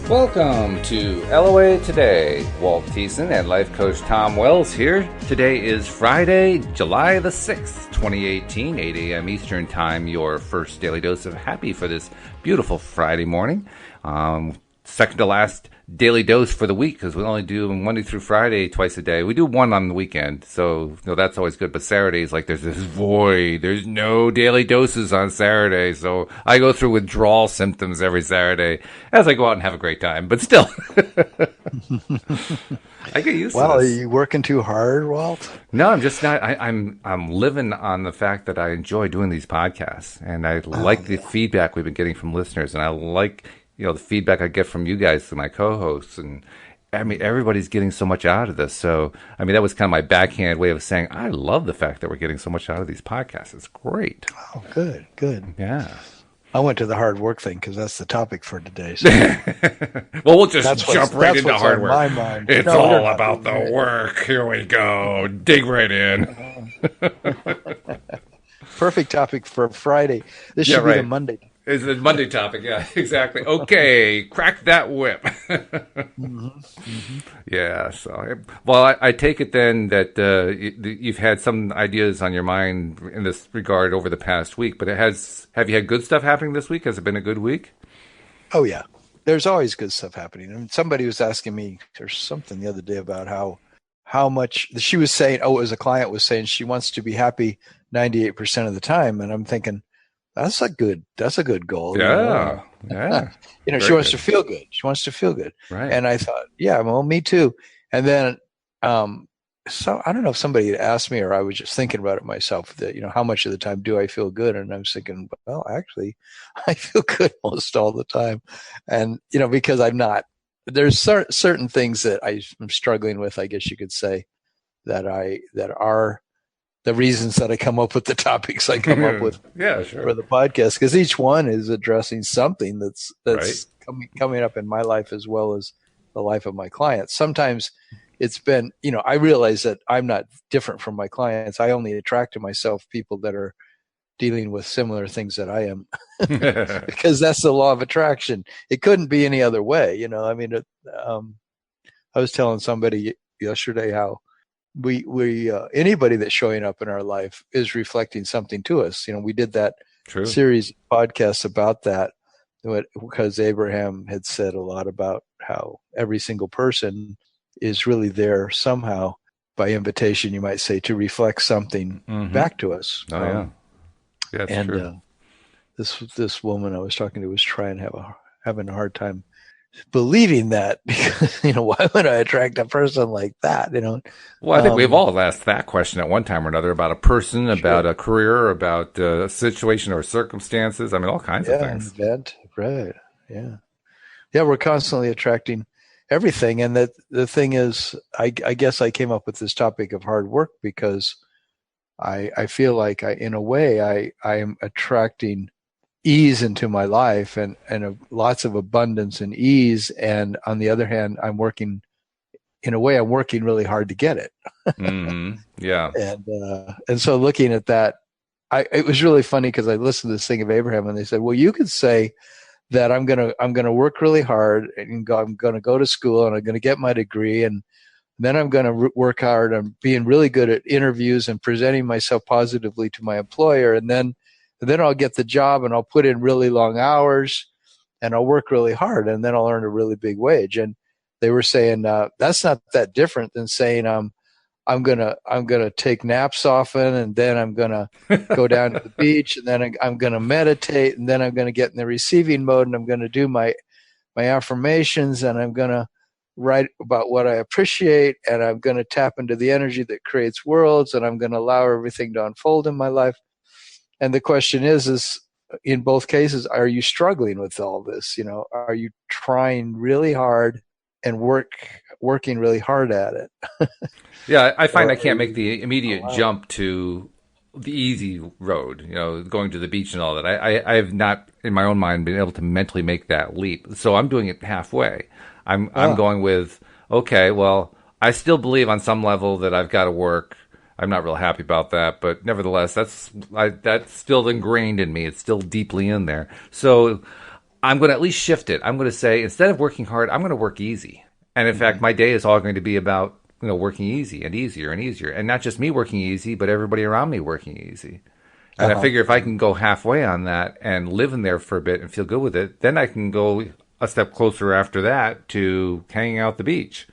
Welcome to LOA Today. Walt Thiessen and life coach Tom Wells here. Today is Friday, July the 6th, 2018, 8 a.m. Eastern Time, your first daily dose of happy for this beautiful Friday morning. Second to last daily dose for the week, because we only do Monday through Friday twice a day. We do one on the weekend, so that's always good. But Saturdays, like, there's this void. There's no daily doses on Saturday, so I go through withdrawal symptoms every Saturday as I go out and have a great time. But still, I get used to this. Well, are you working too hard, Walt? No, I'm just not. I'm living on the fact that I enjoy doing these podcasts, and I like the feedback we've been getting from listeners, and I like the feedback I get from you guys, my co-hosts, and I mean, everybody's getting so much out of this. So, I mean, that was kind of my backhand way of saying, I love the fact that we're getting so much out of these podcasts. It's great. Oh, good. Yeah. I went to the hard work thing because that's the topic for today. So. Well, we'll just jump right into hard work. On my mind. It's all about the work. Here we go. Dig right in. Perfect topic for Friday. This should be the Monday. It's the Monday topic, yeah, exactly. Okay, crack that whip. Yeah, so, well, I take it then that you've had some ideas on your mind in this regard over the past week, but have you had good stuff happening this week? Has it been a good week? Oh, yeah. There's always good stuff happening. I mean, somebody was asking me or something the other day about how much she was saying, it was a client was saying she wants to be happy 98% of the time, and I'm thinking, that's a good goal. Yeah. Yeah. She wants to feel good. She wants to feel good. Right. And I thought, yeah, well, me too. And then, so I don't know if somebody had asked me or I was just thinking about it myself that, how much of the time do I feel good? And I was thinking, well, actually, I feel good most all the time. And, because there's certain things that I'm struggling with, I guess you could say, that are the reasons that I come up with the topics I come up with for the podcast, because each one is addressing something that's right. coming up in my life as well as the life of my clients. Sometimes it's been, I realize that I'm not different from my clients. I only attract to myself people that are dealing with similar things that I am, because that's the law of attraction. It couldn't be any other way. I mean, I was telling somebody yesterday how we anybody that's showing up in our life is reflecting something to us. We did that series of podcasts about that because Abraham had said a lot about how every single person is really there somehow by invitation, you might say, to reflect something back to us. Oh, yeah. Yeah, that's true. This woman I was talking to was having a hard time believing that, because why would I attract a person like that? Well, I think we've all asked that question at one time or another about a person, about a career, about a situation or circumstances. I mean, all kinds of things. Event, right? Yeah. We're constantly attracting everything, and that the thing is, I guess I came up with this topic of hard work because I feel like in a way I am attracting ease into my life and lots of abundance and ease. And on the other hand, I'm working really hard to get it. Yeah. And so looking at that, it was really funny because I listened to this thing of Abraham and they said, well, you could say that I'm going to work really hard and I'm going to go to school and I'm going to get my degree. And then I'm going to work hard on being really good at interviews and presenting myself positively to my employer. And then I'll get the job and I'll put in really long hours and I'll work really hard and then I'll earn a really big wage. And they were saying, that's not that different than saying, I'm going to take naps often and then I'm going to go down to the beach and then I'm going to meditate and then I'm going to get in the receiving mode and I'm going to do my affirmations and I'm going to write about what I appreciate and I'm going to tap into the energy that creates worlds and I'm going to allow everything to unfold in my life. And the question is in both cases, are you struggling with all this? Are you trying really hard and working really hard at it? Yeah, I find I can't make the immediate jump to the easy road, going to the beach and all that. I have not, in my own mind, been able to mentally make that leap. So I'm doing it halfway. I'm going with, okay, well, I still believe on some level that I've got to work. I'm not real happy about that, but nevertheless, that's still ingrained in me. It's still deeply in there. So I'm going to at least shift it. I'm going to say, instead of working hard, I'm going to work easy. And in fact, my day is all going to be about, working easy and easier and easier. And not just me working easy, but everybody around me working easy. And I Uh-huh. figure if I can go halfway on that and live in there for a bit and feel good with it, then I can go a step closer after that to hanging out the beach.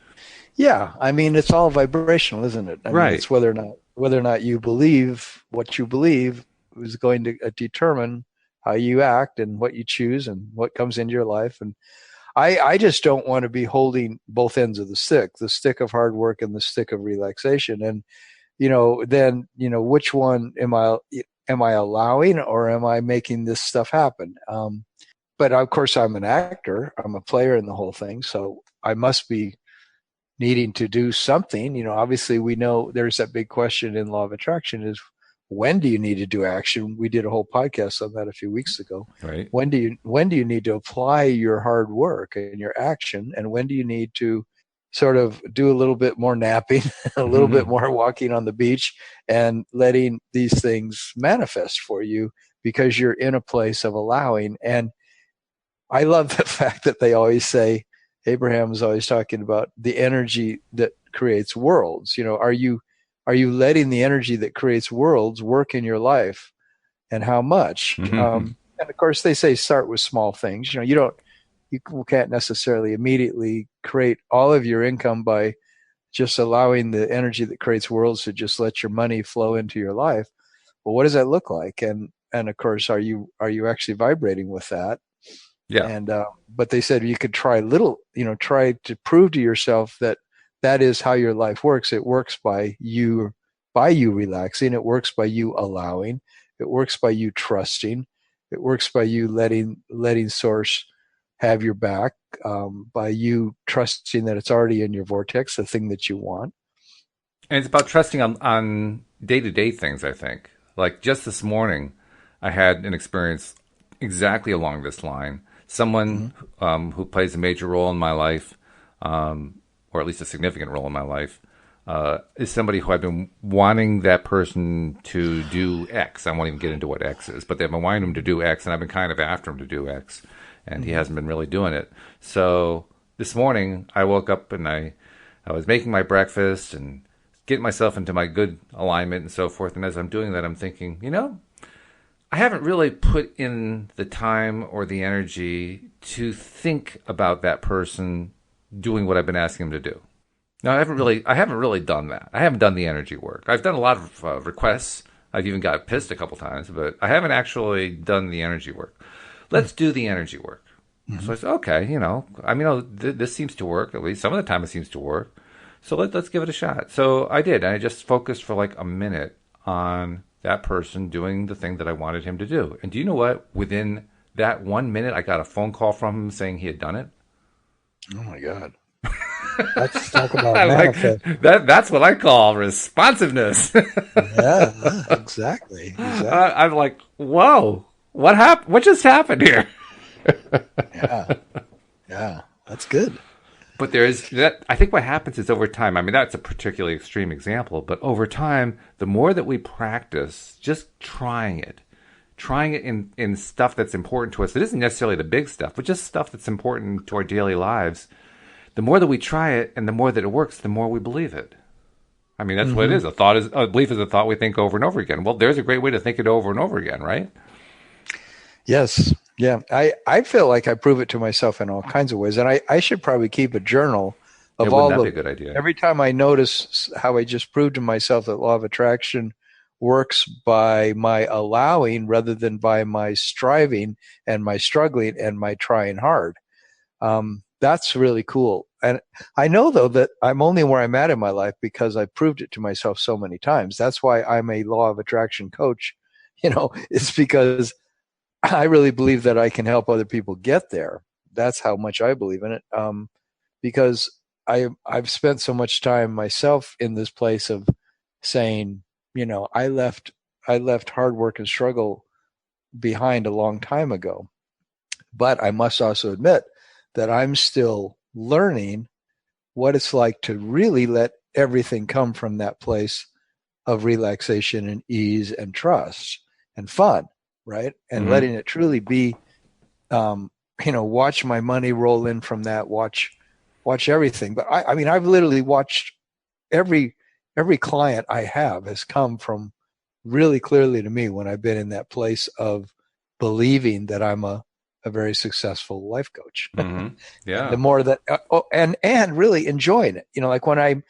Yeah, I mean it's all vibrational, isn't it? I mean Right. it's whether or not you believe what you believe is going to determine how you act and what you choose and what comes into your life. And I just don't want to be holding both ends of the stick of hard work and the stick of relaxation. And then which one am I allowing, or am I making this stuff happen? But of course, I'm an actor. I'm a player in the whole thing, so I must be needing to do something. Obviously, we know there's that big question in law of attraction: is when do you need to do action? We did a whole podcast on that a few weeks ago. Right. When do you need to apply your hard work and your action, and when do you need to sort of do a little bit more napping, a little bit more walking on the beach, and letting these things manifest for you because you're in a place of allowing. And I love the fact that they always say, Abraham is always talking about the energy that creates worlds. Are you letting the energy that creates worlds work in your life, and how much? And of course, they say start with small things. You can't necessarily immediately create all of your income by just allowing the energy that creates worlds to just let your money flow into your life. Well, what does that look like? And of course, are you actually vibrating with that? Yeah. And but they said you could try try to prove to yourself that that is how your life works. It works by you relaxing. It works by you allowing. It works by you trusting. It works by you letting source have your back, by you trusting that it's already in your vortex, the thing that you want. And it's about trusting on day-to-day things, I think. Like just this morning, I had an experience exactly along this line. Someone Mm-hmm. who plays a major role in my life, or at least a significant role in my life, is somebody who I've been wanting that person to do X. I won't even get into what X is, but they've been wanting him to do X, and I've been kind of after him to do X, and he Mm-hmm. hasn't been really doing it. So this morning, I woke up and I was making my breakfast and getting myself into my good alignment and so forth. And as I'm doing that, I'm thinking, I haven't really put in the time or the energy to think about that person doing what I've been asking them to do. No, I haven't really done that. I haven't done the energy work. I've done a lot of requests. I've even got pissed a couple times, but I haven't actually done the energy work. Let's do the energy work. Mm-hmm. So I said, okay, this seems to work. At least some of the time it seems to work. So let's give it a shot. So I did. I just focused for like a minute on that person doing the thing that I wanted him to do. And do you know what? Within that 1 minute, I got a phone call from him saying he had done it. Oh my God. Let's talk about I'm like, manifest. that's what I call responsiveness. Yeah, exactly. Exactly. I'm like, whoa, what happened? What just happened here? Yeah. Yeah. That's good. But there is that. I think what happens is over time. I mean, that's a particularly extreme example, but over time, the more that we practice, just trying it in stuff that's important to us. It isn't necessarily the big stuff, but just stuff that's important to our daily lives. The more that we try it, and the more that it works, the more we believe it. I mean, that's what it Mm-hmm. is. A belief is a thought we think over and over again. Well, there's a great way to think it over and over again, right? Yes. Yeah. I feel like I prove it to myself in all kinds of ways. And I should probably keep a journal Yeah, of wouldn't all that be a the, good idea? every time I notice how I just proved to myself that law of attraction works by my allowing rather than by my striving and my struggling and my trying hard. That's really cool. And I know though that I'm only where I'm at in my life because I proved it to myself so many times. That's why I'm a law of attraction coach. It's because I really believe that I can help other people get there. That's how much I believe in it. Because I've spent so much time myself in this place of saying, I left hard work and struggle behind a long time ago. But I must also admit that I'm still learning what it's like to really let everything come from that place of relaxation and ease and trust and fun, right? And Hmm. letting it truly be, watch my money roll in from that, watch everything. But I mean, I've literally watched every client I have has come from really clearly to me when I've been in that place of believing that I'm a very successful life coach. Mm-hmm. And the Yeah. more that, and really enjoying it, like when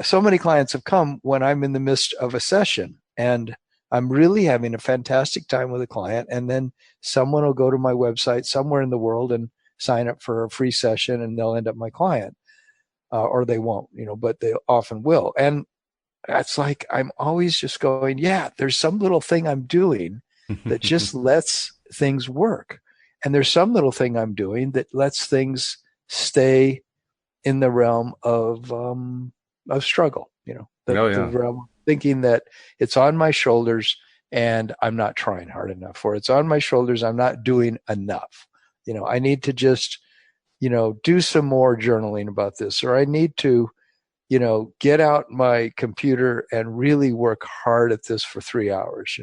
so many clients have come when I'm in the midst of a session and I'm really having a fantastic time with a client. And then someone will go to my website somewhere in the world and sign up for a free session and they'll end up my client, or they won't, but they often will. And that's like, I'm always just going, yeah, there's some little thing I'm doing that just lets things work. And there's some little thing I'm doing that lets things stay in the realm of struggle, Oh the yeah. realm of thinking that it's on my shoulders and I'm not trying hard enough, or it's on my shoulders, I'm not doing enough. I need to just, do some more journaling about this, or I need to, get out my computer and really work hard at this for 3 hours.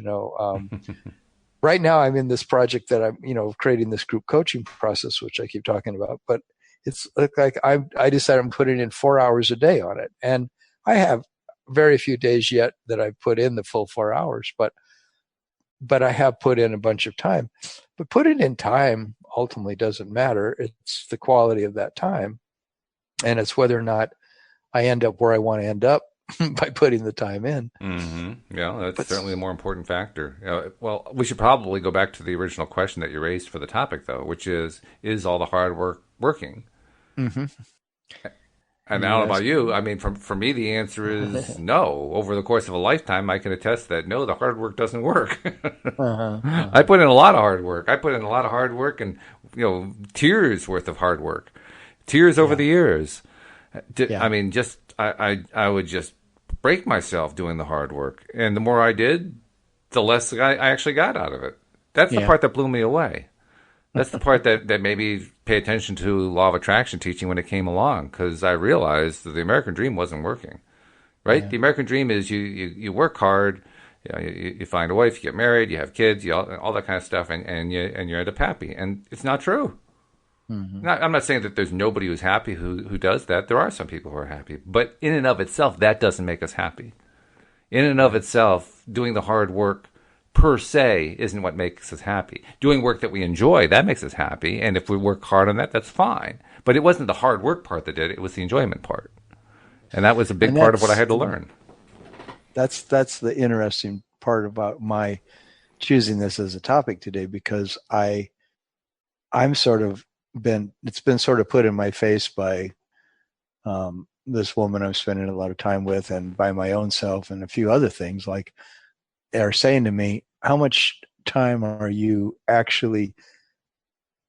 Right now I'm in this project that I'm, creating this group coaching process, which I keep talking about, but it's like I decided I'm putting in 4 hours a day on it. And I have very few days yet that I've put in the full 4 hours, but I have put in a bunch of time. But putting in time ultimately doesn't matter. It's the quality of that time. And it's whether or not I end up where I want to end up by putting the time in. Mm-hmm. Yeah, that's But certainly a more important factor. Well, we should probably go back to the original question that you raised for the topic, though, which is all the hard work working? mm-hmm. And I You don't know ask. about you. I mean, for me, the answer is no. Over the course of a lifetime, I can attest that no, the hard work doesn't work. Uh-huh, I uh-huh. put in a lot of hard work. I put in a lot of hard work and, tears worth of hard work, tears over Yeah, the years. I yeah, mean, just I would just break myself doing the hard work, and the more I did, the less I actually got out of it. That's the yeah. part that blew me away. That's the part that made me pay attention to law of attraction teaching when it came along, because I realized that the American dream wasn't working. Right? Yeah. The American dream is you work hard, you find a wife, you get married, you have kids, all that kind of stuff, and you end up happy. And it's not true. Mm-hmm. I'm not saying that there's nobody who's happy who does that. There are some people who are happy, but in and of itself, that doesn't make us happy. In and of Right. itself, doing the hard work per se isn't what makes us happy. Doing work that we enjoy, that makes us happy. And if we work hard on that, that's fine. But it wasn't the hard work part that did it. It was the enjoyment part. And that was a big And part of what I had to learn. that's the interesting part about my choosing this as a topic today, because I'm sort of it's been sort of put in my face by this woman I'm spending a lot of time with, and by my own self, and a few other things, like are saying to me, how much time are you actually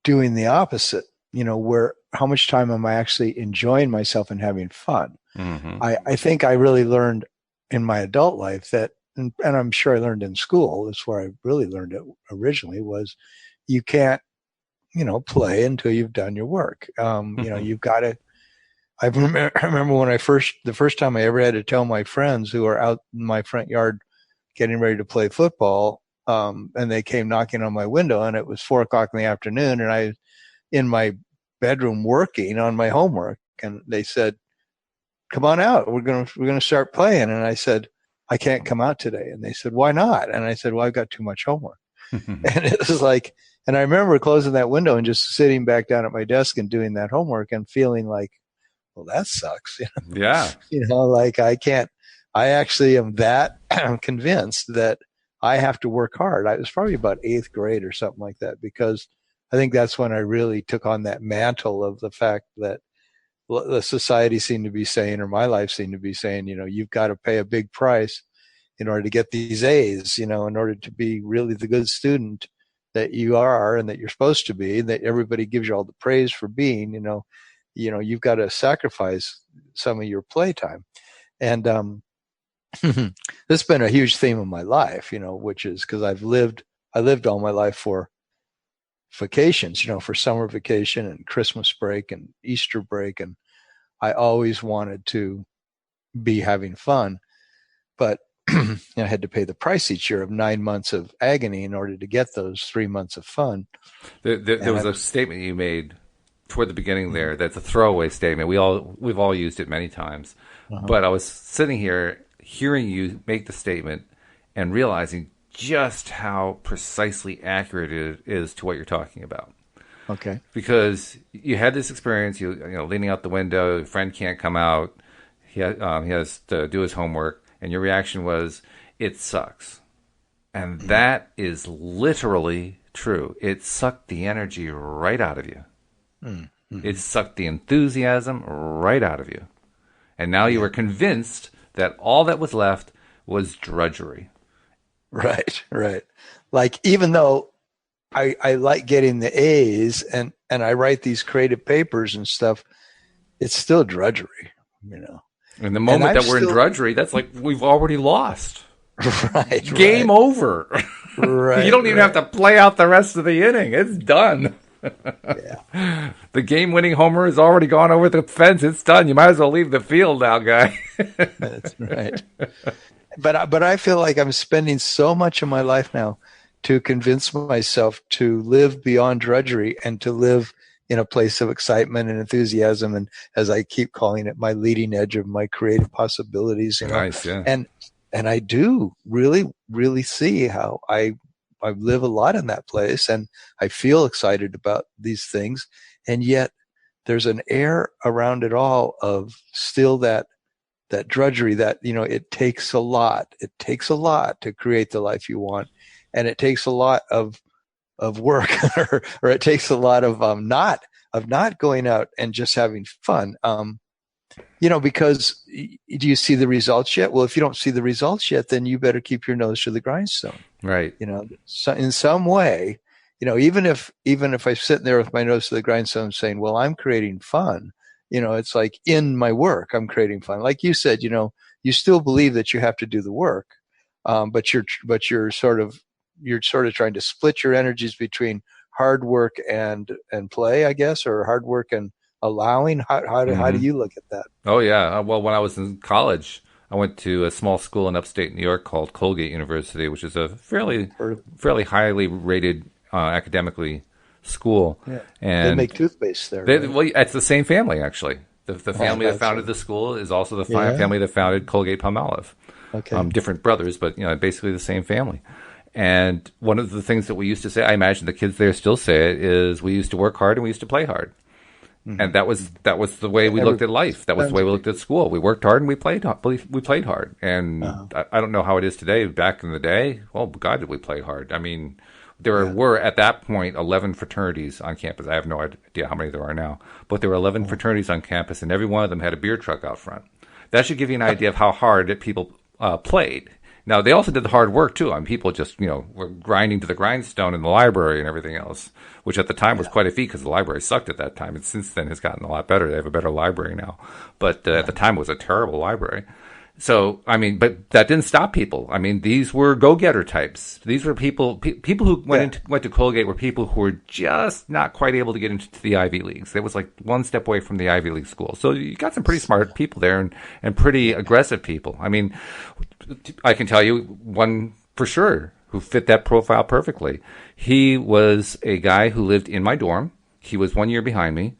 doing the opposite? Where how much time am I actually enjoying myself and having fun? Mm-hmm. I think I really learned in my adult life that, and I'm sure I learned in school, that's where I really learned it originally, was you can't, play until you've done your work. You've got to, I remember when the first time I ever had to tell my friends who are out in my front yard getting ready to play football, and they came knocking on my window, and it was 4 o'clock in the afternoon, and I in my bedroom working on my homework, and they said, "Come on out. We're gonna start playing." And I said, "I can't come out today." And they said, "Why not?" And I said, "Well, I've got too much homework." And it was like, and I remember closing that window and just sitting back down at my desk and doing that homework and feeling like, well, that sucks. Yeah. Like I can't. I actually am that convinced that I have to work hard. I was probably about eighth grade or something like that, because I think that's when I really took on that mantle of the fact that the society seemed to be saying, or my life seemed to be saying, you've got to pay a big price in order to get these A's, in order to be really the good student that you are and that you're supposed to be, that everybody gives you all the praise for being, you've got to sacrifice some of your playtime. And this has been a huge theme of my life, which is because I lived all my life for vacations, for summer vacation and Christmas break and Easter break. And I always wanted to be having fun. But I had to pay the price each year of 9 months of agony in order to get those 3 months of fun. There And was a statement you made toward the beginning there that's a throwaway statement. We've all used it many times. uh But I was sitting here hearing you make the statement and realizing just how precisely accurate it is to what you're talking about. Okay. Because you had this experience, leaning out the window, your friend can't come out, he has to do his homework, and your reaction was, "It sucks." And that is literally true. It sucked the energy right out of you. Mm-hmm. It sucked the enthusiasm right out of you. And now you were convinced that all that was left was drudgery. Right, right. Like, even though I like getting the A's and I write these creative papers and stuff, it's still drudgery, you know. And the And moment I'm that we're in still drudgery, that's like we've already lost. right, Game right, over. right, You don't even have to play out the rest of the inning. It's done. Yeah, The game-winning homer has already gone over the fence. It's done. You might as well leave the field now, guy. that's right. But I feel like I'm spending so much of my life now to convince myself to live beyond drudgery and to live in a place of excitement and enthusiasm, and, as I keep calling it, my leading edge of my creative possibilities. Nice, yeah. And I do really see how I live a lot in that place, and I feel excited about these things, and yet there's an air around it all of still that drudgery that, it takes a lot. It takes a lot to create the life you want, and it takes a lot of work, or it takes a lot of not going out and just having fun. Because do you see the results yet? Well, if you don't see the results yet, then you better keep your nose to the grindstone. Right. So in some way, even if I'm sitting there with my nose to the grindstone saying, well, I'm creating fun, it's like in my work, I'm creating fun. Like you said, you still believe that you have to do the work. But you're sort of trying to split your energies between hard work and play, I guess, or hard work and allowing. How do you look at that? Oh, yeah. Well, when I was in college, I went to a small school in upstate New York called Colgate University, which is a fairly highly rated academically school. Yeah. And they make toothpaste there. Right? well, it's the same family, actually. The family that founded the school is also the family that founded Colgate Palmolive. Okay. Different brothers, but basically the same family. And one of the things that we used to say, I imagine the kids there still say it, is we used to work hard and we used to play hard. Mm-hmm. And that was the way we looked at life. That was the way we looked at school. We worked hard and we played hard. And I don't know how it is today. Back in the day, oh God, did we play hard? I mean, there were at that point 11 fraternities on campus. I have no idea how many there are now, but there were 11 fraternities on campus, and every one of them had a beer truck out front. That should give you an idea of how hard people played. Now, they also did the hard work, too. I mean, people just, were grinding to the grindstone in the library and everything else, which at the time was quite a feat because the library sucked at that time. And since then, has gotten a lot better. They have a better library now. But at the time, it was a terrible library. So, I mean, but that didn't stop people. I mean, these were go-getter types. These were people who went to Colgate were people who were just not quite able to get into the Ivy Leagues. It was like one step away from the Ivy League school. So you got some pretty smart people there and pretty aggressive people. I mean, I can tell you one for sure who fit that profile perfectly. He was a guy who lived in my dorm. He was 1 year behind me.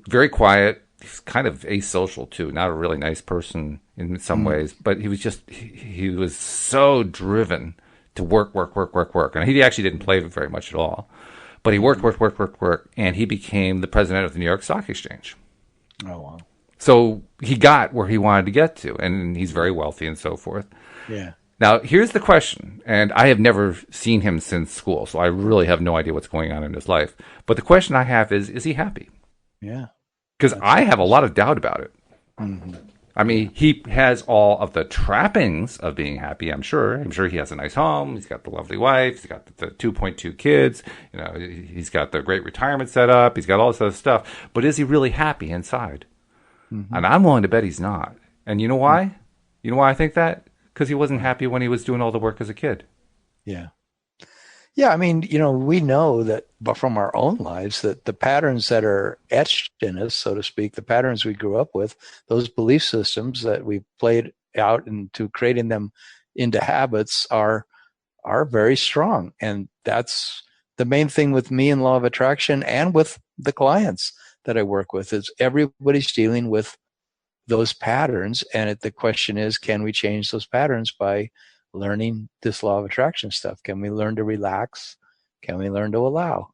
Very quiet. He's kind of asocial too, not a really nice person in some ways, but he was he was so driven to work. And he actually didn't play very much at all, but he worked, and he became the president of the New York Stock Exchange. Oh, wow. So he got where he wanted to get to, and he's very wealthy and so forth. Yeah. Now, here's the question, and I have never seen him since school, so I really have no idea what's going on in his life. But the question I have is he happy? Yeah. Because I have a lot of doubt about it. Mm-hmm. I mean, he has all of the trappings of being happy, I'm sure. I'm sure he has a nice home. He's got the lovely wife. He's got the 2.2 kids. He's got the great retirement set up. He's got all this other stuff. But is he really happy inside? Mm-hmm. And I'm willing to bet he's not. And you know why? Mm-hmm. You know why I think that? Because he wasn't happy when he was doing all the work as a kid. Yeah. Yeah, I mean, we know that from our own lives that the patterns that are etched in us, so to speak, the patterns we grew up with, those belief systems that we played out into creating them into habits are very strong. And that's the main thing with me in law of attraction and with the clients that I work with is everybody's dealing with those patterns. And the question is, can we change those patterns by learning this law of attraction stuff? Can we learn to relax? Can we learn to allow?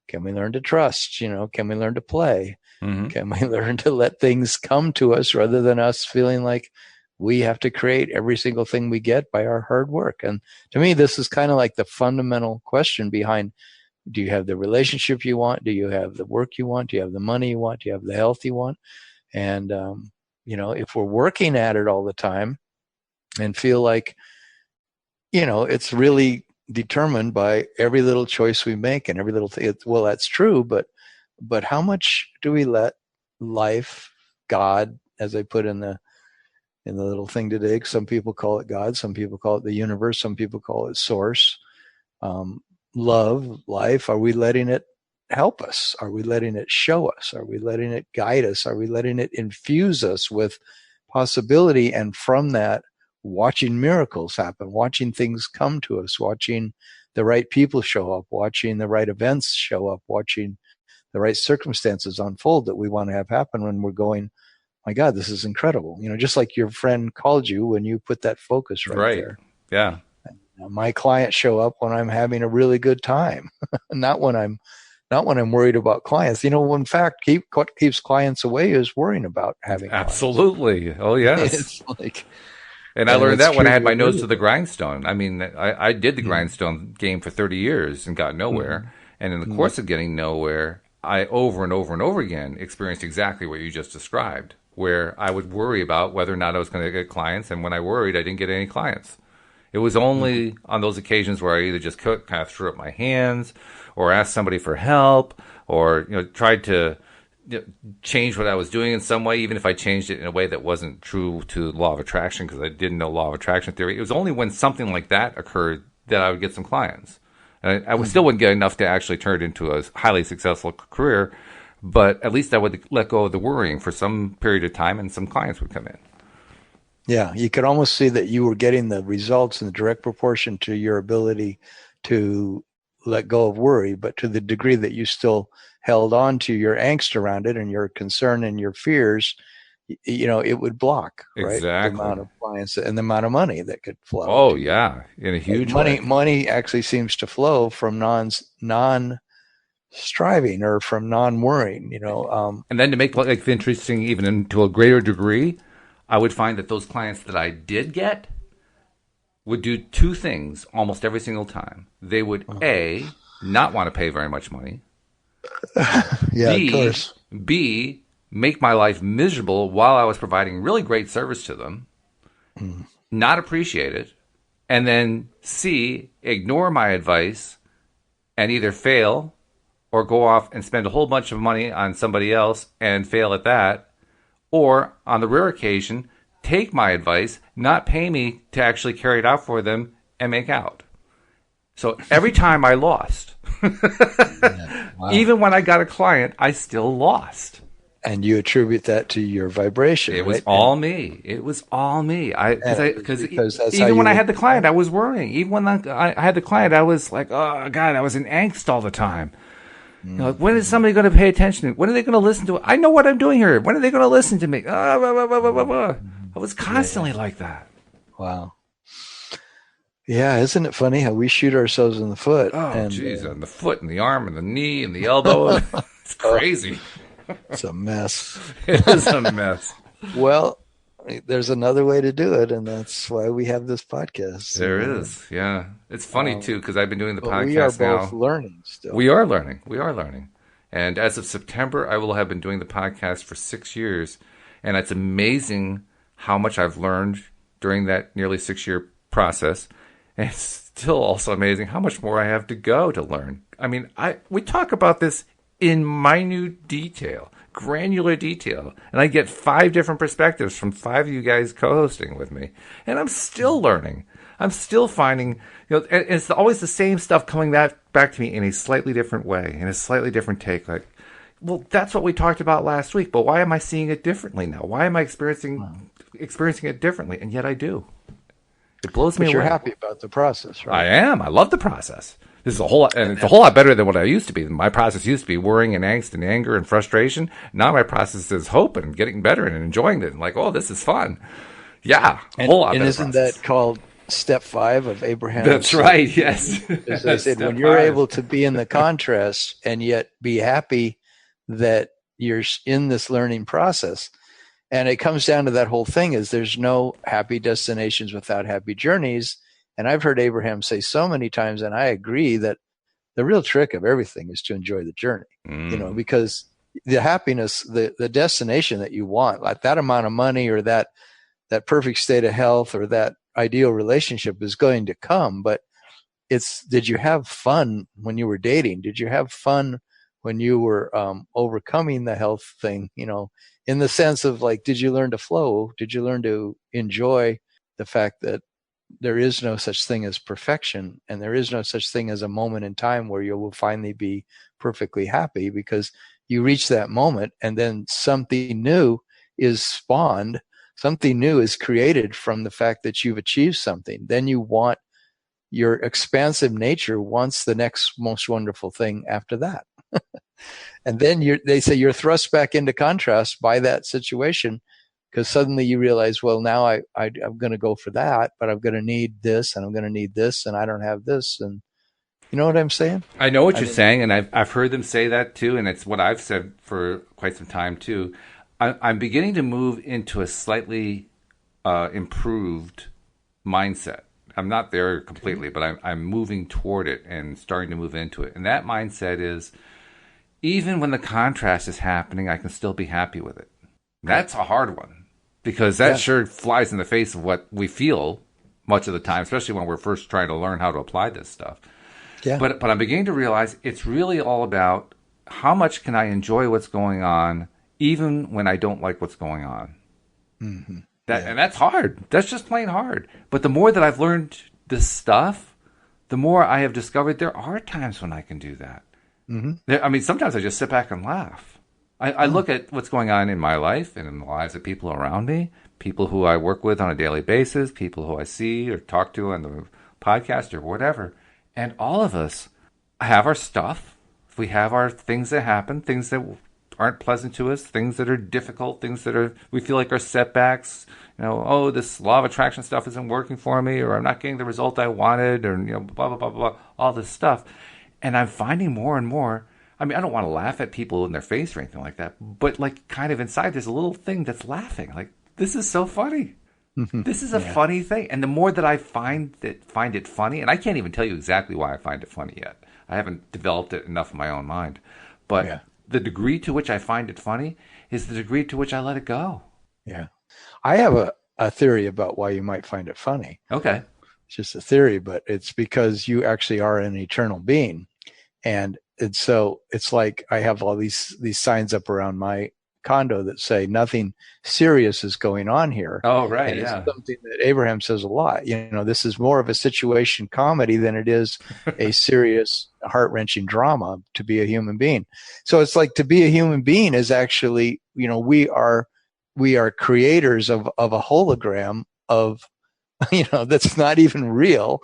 Can we learn to trust? Can we learn to play? Mm-hmm. Can we learn to let things come to us rather than us feeling like we have to create every single thing we get by our hard work? And to me, this is kind of like the fundamental question behind, do you have the relationship you want? Do you have the work you want? Do you have the money you want? Do you have the health you want? And, if we're working at it all the time and feel like, it's really determined by every little choice we make and every little thing. Well, that's true, but how much do we let life, God, as I put in the little thing today, some people call it God, some people call it the universe, some people call it source, love, life, are we letting it help us? Are we letting it show us? Are we letting it guide us? Are we letting it infuse us with possibility? And from that, watching miracles happen, watching things come to us, watching the right people show up, watching the right events show up, watching the right circumstances unfold that we want to have happen when we're going, my God, this is incredible. Just like your friend called you when you put that focus right there. Yeah. My clients show up when I'm having a really good time, not when I'm worried about clients. In fact, what keeps clients away is worrying about having Absolutely. Clients. Oh, yes. It's like, and I learned that when I had my nose to the grindstone. I mean, I did the grindstone game for 30 years and got nowhere. And in the course of getting nowhere, I over and over and over again experienced exactly what you just described, where I would worry about whether or not I was going to get clients. And when I worried, I didn't get any clients. It was only on those occasions where I either just kind of threw up my hands or asked somebody for help or tried to change what I was doing in some way, even if I changed it in a way that wasn't true to the law of attraction because I didn't know law of attraction theory. It was only when something like that occurred that I would get some clients. And I still wouldn't get enough to actually turn it into a highly successful career, but at least I would let go of the worrying for some period of time and some clients would come in. Yeah, you could almost see that you were getting the results in the direct proportion to your ability to let go of worry, but to the degree that you still held on to your angst around it and your concern and your fears, it would block, right? Exactly. The amount of clients and the amount of money that could flow. Oh, yeah, in a huge way. Money actually seems to flow from non-striving or from non-worrying, And then to make life interesting even into a greater degree, I would find that those clients that I did get would do two things almost every single time. They would, A, not want to pay very much money. Yeah, of course. B, make my life miserable while I was providing really great service to them, not appreciate it, and then C, ignore my advice and either fail or go off and spend a whole bunch of money on somebody else and fail at that, or, on the rare occasion, take my advice, not pay me to actually carry it out for them, and make out. So every time I lost. Wow. Even when I got a client, I still lost. And you attribute that to your vibration. It was all me. It was all me. Because even when I had the client, I was worrying. Even when I had the client, I was like, oh, God, I was in angst all the time. When is somebody going to pay attention to me? When are they going to listen to it? I know what I'm doing here. When are they going to listen to me? I was constantly like that. Wow. Yeah, isn't it funny how we shoot ourselves in the foot? Oh, jeez, on the foot and the arm and the knee and the elbow. It's crazy. It's a mess. It is a mess. Well, there's another way to do it, and that's why we have this podcast. There is, yeah. It's funny, too, because I've been doing the podcast now. We are both learning still. We are learning. And as of September, I will have been doing the podcast for 6 years. And it's amazing how much I've learned during that nearly 6-year process. And it's still also amazing how much more I have to go to learn. I mean, we talk about this in minute detail, granular detail. And I get 5 different perspectives from 5 of you guys co-hosting with me. And I'm still learning. I'm still finding, and it's always the same stuff coming back to me in a slightly different way, in a slightly different take. Like, well, that's what we talked about last week, but why am I seeing it differently now? Why am I experiencing experiencing it differently, and yet I do. It blows me But you're away. happy about the process, I right? am. I love the process. This is a whole lot, and And it's a whole lot better than what I used to be. My process used to be worrying and angst and anger and frustration. Now my process is hope and getting better and enjoying it. And like, oh, this is fun. Yeah, a whole lot and better isn't process. that called step 5 of That's Abraham's? right. Yes. As they said, when Step you're five. able to be in the contrast and yet be happy that you're in this learning process. And it comes down to that whole thing is there's no happy destinations without happy journeys. And I've heard Abraham say so many times, and I agree that the real trick of everything is to enjoy the journey, Mm. because the happiness, the destination that you want, like that amount of money or that perfect state of health or that ideal relationship is going to come. But it's, did you have fun when you were dating? Did you have fun when you were overcoming the health thing? In the sense of like, did you learn to flow? Did you learn to enjoy the fact that there is no such thing as perfection, and there is no such thing as a moment in time where you will finally be perfectly happy, because you reach that moment and then something new is spawned, something new is created from the fact that you've achieved something. Then you want, your expansive nature wants the next most wonderful thing after that. And then they say you're thrust back into contrast by that situation, because suddenly you realize, well, now I'm going to go for that, but I'm going to need this and I'm going to need this, and I don't have this. And you know what I'm saying? I know what I you're mean, saying, and I've heard them say that too, and it's what I've said for quite some time too. I'm beginning to move into a slightly improved mindset. I'm not there completely, but I'm moving toward it and starting to move into it. And that mindset is, even when the contrast is happening, I can still be happy with it. right. That's a hard one, because that Yeah. sure flies in the face of what we feel much of the time, especially when we're first trying to learn how to apply this stuff. Yeah. But I'm beginning to realize it's really all about how much can I enjoy what's going on, even when I don't like what's going on. Mm-hmm. That, Yeah. and that's hard. That's just plain hard. But the more that I've learned this stuff, the more I have discovered there are times when I can do that. Mm-hmm. I mean, sometimes I just sit back and laugh. I Oh, look at what's going on in my life and in the lives of people around me, people who I work with on a daily basis, people who I see or talk to on the podcast or whatever. And all of us have our stuff. We have our things that happen, things that aren't pleasant to us, things that are difficult, things that are we feel like are setbacks. Oh, this law of attraction stuff isn't working for me, or I'm not getting the result I wanted, or blah blah blah blah, all this stuff. And I'm finding more and more. I mean, I don't want to laugh at people in their face or anything like that, but like kind of inside, there's a little thing that's laughing. Like, this is so funny. mm-hmm. This is a Yeah. funny thing. And the more that I find it funny, and I can't even tell you exactly why I find it funny yet. I haven't developed it enough in my own mind. But Yeah. the degree to which I find it funny is the degree to which I let it go. Yeah. I have a theory about why you might find it funny. Okay. It's just a theory, but it's because you actually are an eternal being. And so it's like I have all these signs up around my condo that say nothing serious is going on here. Oh, right. And it's Yeah. something that Abraham says a lot. This is more of a situation comedy than it is a serious, heart-wrenching drama to be a human being. So it's like, to be a human being is actually, we are creators of a hologram of, that's not even real,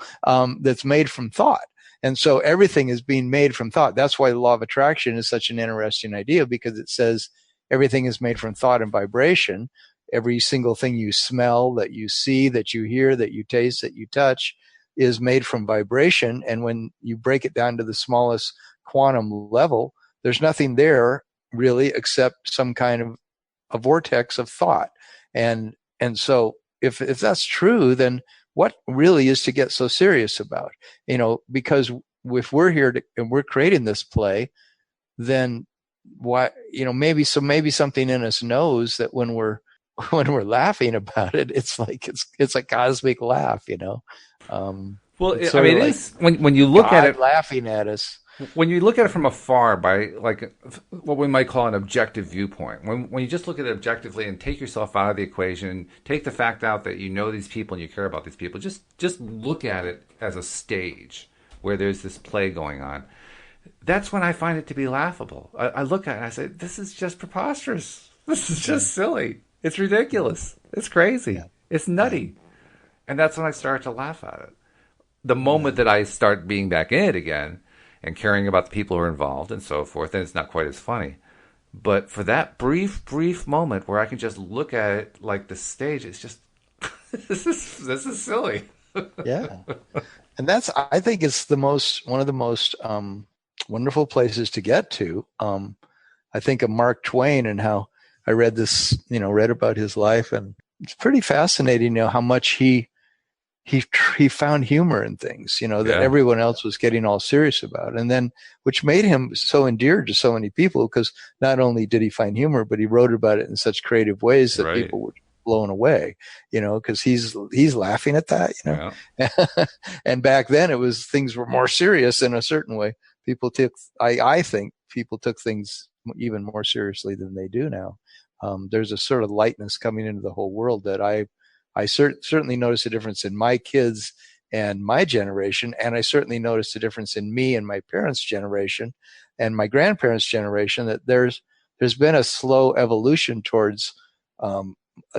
that's made from thought. And so everything is being made from thought. That's why the law of attraction is such an interesting idea, because it says everything is made from thought and vibration. Every single thing you smell, that you see, that you hear, that you taste, that you touch is made from vibration. And when you break it down to the smallest quantum level, there's nothing there really except some kind of a vortex of thought. And so if that's true, then what really is to get so serious about? Because if we're here and we're creating this play, then why, maybe something in us knows that when we're when we're laughing about it, it's like it's a cosmic laugh. Well, It's I sort mean, of it like is when you look at God it. laughing at us. When you look at it from afar, by like what we might call an objective viewpoint, when you just look at it objectively and take yourself out of the equation, take the fact out that you know these people and you care about these people, just look at it as a stage where there's this play going on. That's when I find it to be laughable. I look at it and I say, this is just preposterous. This is just silly. It's ridiculous. It's crazy. Yeah. It's Yeah. nutty. And that's when I start to laugh at it. The moment Yeah. that I start being back in it again and caring about the people who are involved and so forth, then it's not quite as funny. But for that brief moment where I can just look at it like the stage, it's just this is silly. Yeah. And that's, I think it's one of the most wonderful places to get to. I think of Mark Twain and how I read this, read about his life, and it's pretty fascinating, how much he found humor in things, that Yeah, everyone else was getting all serious about. And then, which made him so endeared to so many people, because not only did he find humor, but he wrote about it in such creative ways that right. people were blown away, because he's laughing at that, Yeah. and back then things were more serious in a certain way. People took, I think people took things even more seriously than they do now. There's a sort of lightness coming into the whole world that I certainly noticed a difference in my kids and my generation, and I certainly noticed a difference in me and my parents' generation and my grandparents' generation. That there's been a slow evolution towards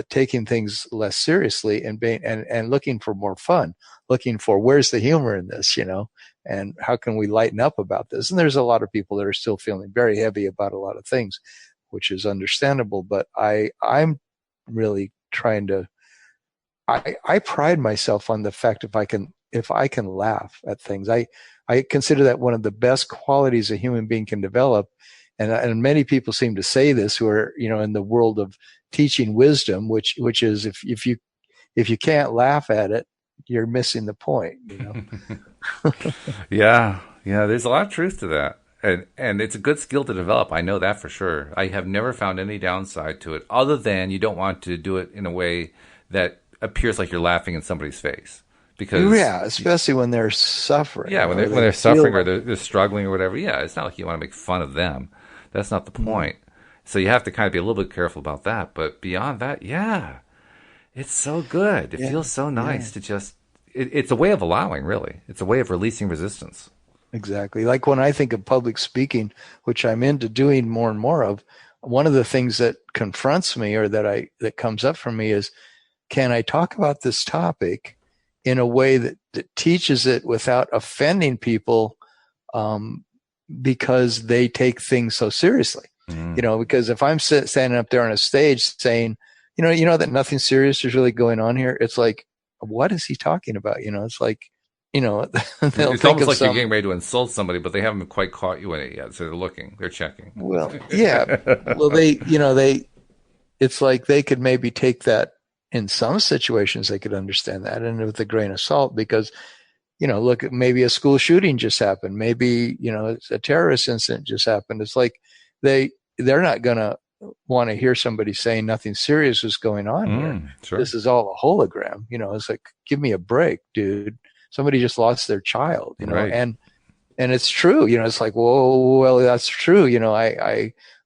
taking things less seriously and being and looking for more fun, looking for where's the humor in this, and how can we lighten up about this. And there's a lot of people that are still feeling very heavy about a lot of things, which is understandable. But I'm really trying to. I pride myself on the fact if I can laugh at things. I consider that one of the best qualities a human being can develop. And many people seem to say this who are, in the world of teaching wisdom, which is if you can't laugh at it, you're missing the point. Yeah, yeah. There's a lot of truth to that, and it's a good skill to develop. I know that for sure. I have never found any downside to it, other than you don't want to do it in a way that appears like you're laughing in somebody's face, because Yeah, especially when they're suffering, yeah, when they they're feel suffering or like, they're struggling or whatever. Yeah, it's not like you want to make fun of them. That's not the mm, point. So you have to kind of be a little bit careful about that. But beyond that, yeah, it's so good. It yeah, feels so yeah. nice to just. It's a way of allowing, really. It's a way of releasing resistance. Exactly. Like when I think of public speaking, which I'm into doing more and more of, one of the things that confronts me or that comes up for me is, can I talk about this topic in a way that teaches it without offending people, um, because they take things so seriously? Mm. Because if I'm standing up there on a stage saying, that nothing serious is really going on here, it's like, what is he talking about? It's like, they'll It's think almost of like you're some. getting ready to insult somebody, but they haven't quite caught you in it yet. So they're looking, they're checking. Well, yeah. Well, it's like they could maybe take that in some situations, they could understand that and with a grain of salt because, look, maybe a school shooting just happened. Maybe, a terrorist incident just happened. It's like they're not going to want to hear somebody saying nothing serious is going on here. Sure. This is all a hologram. It's like, give me a break, dude. Somebody just lost their child, Right. and it's true, it's like, whoa, well, that's true.